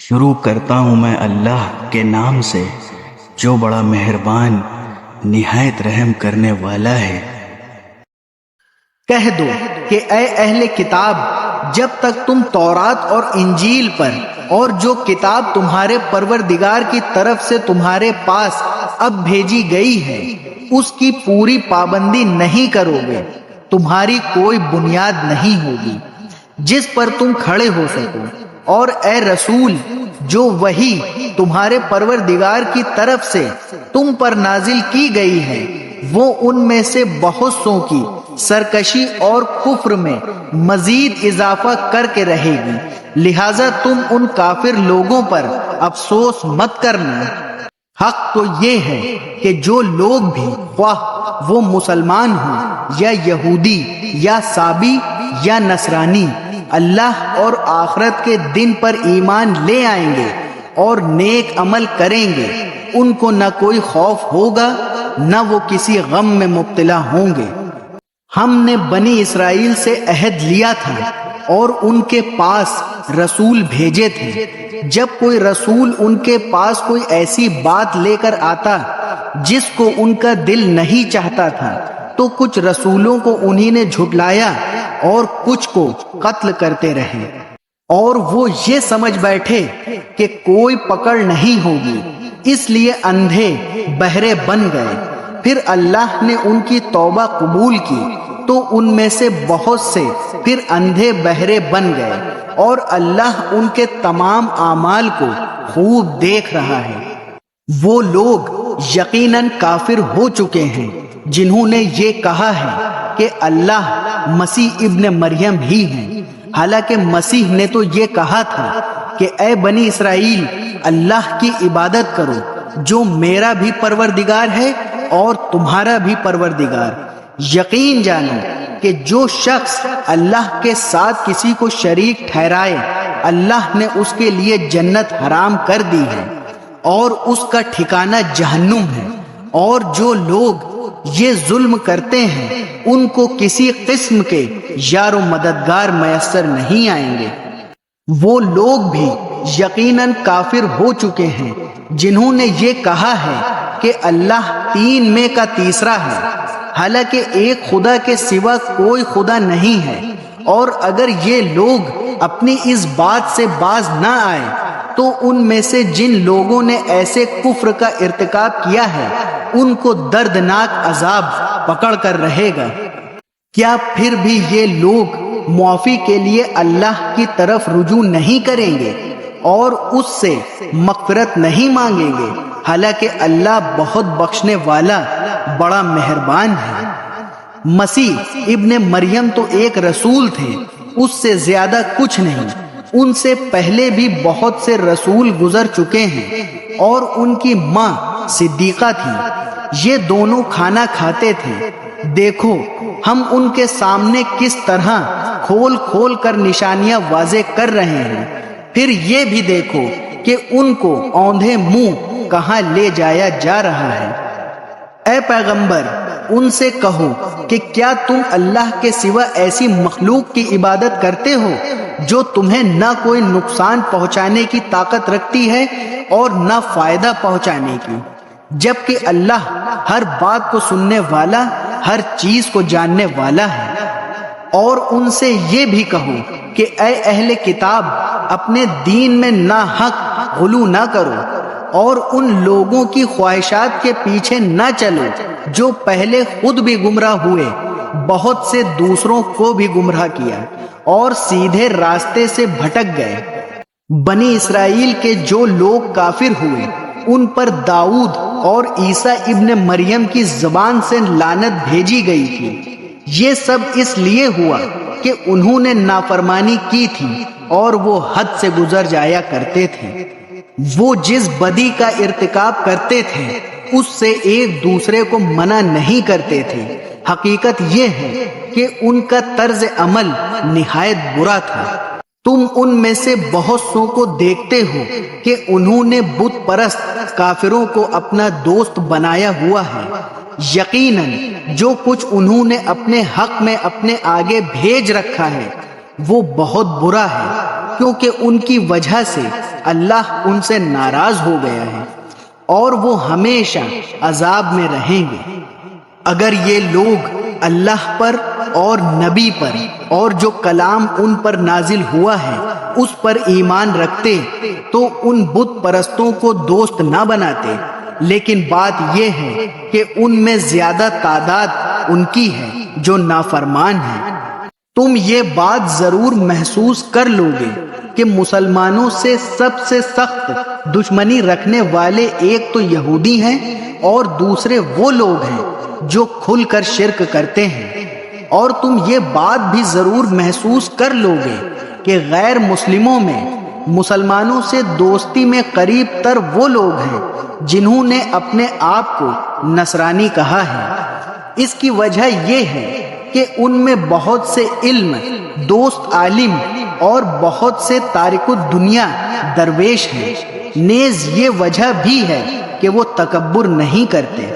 شروع کرتا ہوں میں اللہ کے نام سے جو بڑا مہربان نہایت رحم کرنے والا ہے۔ کہہ دو کہ اے اہل کتاب، جب تک تم تورات اور انجیل پر اور جو کتاب تمہارے پروردگار کی طرف سے تمہارے پاس اب بھیجی گئی ہے اس کی پوری پابندی نہیں کرو گے، تمہاری کوئی بنیاد نہیں ہوگی جس پر تم کھڑے ہو سکو۔ اور اے رسول، جو وحی تمہارے پروردگار کی طرف سے تم پر نازل کی گئی ہے وہ ان میں سے بہت سوں کی سرکشی اور کفر میں مزید اضافہ کر کے رہے گی، لہذا تم ان کافر لوگوں پر افسوس مت کرنا۔ حق تو یہ ہے کہ جو لوگ بھی، خواہ وہ مسلمان ہوں یا یہودی یا سابی یا نصرانی، اللہ اور آخرت کے دن پر ایمان لے آئیں گے اور نیک عمل کریں گے، ان کو نہ کوئی خوف ہوگا نہ وہ کسی غم میں مبتلا ہوں گے۔ ہم نے بنی اسرائیل سے عہد لیا تھا اور ان کے پاس رسول بھیجے تھے۔ جب کوئی رسول ان کے پاس کوئی ایسی بات لے کر آتا جس کو ان کا دل نہیں چاہتا تھا تو کچھ رسولوں کو انہی نے جھٹلایا اور کچھ کو قتل کرتے رہے، اور وہ یہ سمجھ بیٹھے کہ کوئی پکڑ نہیں ہوگی، اس لیے اندھے بہرے بن گئے۔ پھر اللہ نے ان کی توبہ قبول کی تو ان میں سے بہت سے پھر اندھے بہرے بن گئے، اور اللہ ان کے تمام اعمال کو خوب دیکھ رہا ہے۔ وہ لوگ یقیناً کافر ہو چکے ہیں جنہوں نے یہ کہا ہے کہ اللہ مسیح ابن مریم ہی ہیں، حالانکہ مسیح نے تو یہ کہا تھا کہ اے بنی اسرائیل، اللہ کی عبادت کرو جو میرا بھی پروردگار ہے اور تمہارا بھی پروردگار۔ یقین جانو کہ جو شخص اللہ کے ساتھ کسی کو شریک ٹھہرائے اللہ نے اس کے لیے جنت حرام کر دی ہے اور اس کا ٹھکانہ جہنم ہے، اور جو لوگ یہ ظلم کرتے ہیں ان کو کسی قسم کے یار و مددگار میسر نہیں آئیں گے۔ وہ لوگ بھی یقیناً کافر ہو چکے ہیں جنہوں نے یہ کہا ہے کہ اللہ تین میں کا تیسرا ہے، حالانکہ ایک خدا کے سوا کوئی خدا نہیں ہے۔ اور اگر یہ لوگ اپنی اس بات سے باز نہ آئے تو ان میں سے جن لوگوں نے ایسے کفر کا ارتکاب کیا ہے ان کو دردناک عذاب پکڑ کر رہے گا۔ کیا پھر بھی یہ لوگ معافی کے لیے اللہ کی طرف رجوع نہیں کریں گے اور اس سے مغفرت نہیں مانگیں گے، حالانکہ اللہ بہت بخشنے والا بڑا مہربان ہے۔ مسیح ابن مریم تو ایک رسول تھے، اس سے زیادہ کچھ نہیں۔ ان سے پہلے بھی بہت سے رسول گزر چکے ہیں اور ان کی ماں صدیقہ تھی، یہ دونوں کھانا کھاتے تھے۔ دیکھو ہم ان کے سامنے کس طرح کھول کھول کر نشانیاں واضح کر رہے ہیں، پھر یہ بھی دیکھو کہ ان کو اوندھے منہ کہاں لے جایا جا رہا ہے۔ اے پیغمبر، ان سے کہو کہ کیا تم اللہ کے سوا ایسی مخلوق کی عبادت کرتے ہو جو تمہیں نہ کوئی نقصان پہنچانے کی طاقت رکھتی ہے اور نہ فائدہ پہنچانے کی، جبکہ اللہ ہر بات کو سننے والا، ہر چیز کو جاننے والا ہے۔ اور ان سے یہ بھی کہو کہ اے اہل کتاب، اپنے دین میں ناحق غلو نہ کرو اور ان لوگوں کی خواہشات کے پیچھے نہ چلو جو پہلے خود بھی گمراہ ہوئے، بہت سے دوسروں کو بھی گمراہ کیا اور سیدھے راستے سے بھٹک گئے۔ بنی اسرائیل کے جو لوگ کافر ہوئے ان پر داؤد اور عیسیٰ ابن مریم کی زبان سے لعنت بھیجی گئی تھی۔ یہ سب اس لیے ہوا کہ انہوں نے نافرمانی کی تھی اور وہ حد سے گزر جایا کرتے تھے۔ وہ جس بدی کا ارتکاب کرتے تھے اس سے ایک دوسرے کو منع نہیں کرتے تھے۔ حقیقت یہ ہے کہ ان کا طرز عمل نہایت برا تھا۔ تم ان میں سے بہت سو کو دیکھتے ہو کہ انہوں نے بت پرست کافروں کو اپنا دوست بنایا ہوا ہے۔ یقیناً جو کچھ انہوں نے اپنے حق میں اپنے آگے بھیج رکھا ہے وہ بہت برا ہے، کیونکہ ان کی وجہ سے اللہ ان سے ناراض ہو گیا ہے اور وہ ہمیشہ عذاب میں رہیں گے۔ اگر یہ لوگ اللہ پر اور نبی پر اور جو کلام ان پر نازل ہوا ہے اس پر ایمان رکھتے تو ان بت پرستوں کو دوست نہ بناتے، لیکن بات یہ ہے کہ ان میں زیادہ تعداد ان کی ہے جو نافرمان ہیں۔ تم یہ بات ضرور محسوس کر لو گے کہ مسلمانوں سے سب سے سخت دشمنی رکھنے والے ایک تو یہودی ہیں اور دوسرے وہ لوگ ہیں جو کھل کر شرک کرتے ہیں، اور تم یہ بات بھی ضرور محسوس کر لو گے کہ غیر مسلموں میں مسلمانوں سے دوستی میں قریب تر وہ لوگ ہیں جنہوں نے اپنے آپ کو نصرانی کہا ہے۔ اس کی وجہ یہ ہے کہ ان میں بہت سے علم دوست عالم اور بہت سے تارک الدنیا درویش ہیں، نیز یہ وجہ بھی ہے کہ وہ تکبر نہیں کرتے۔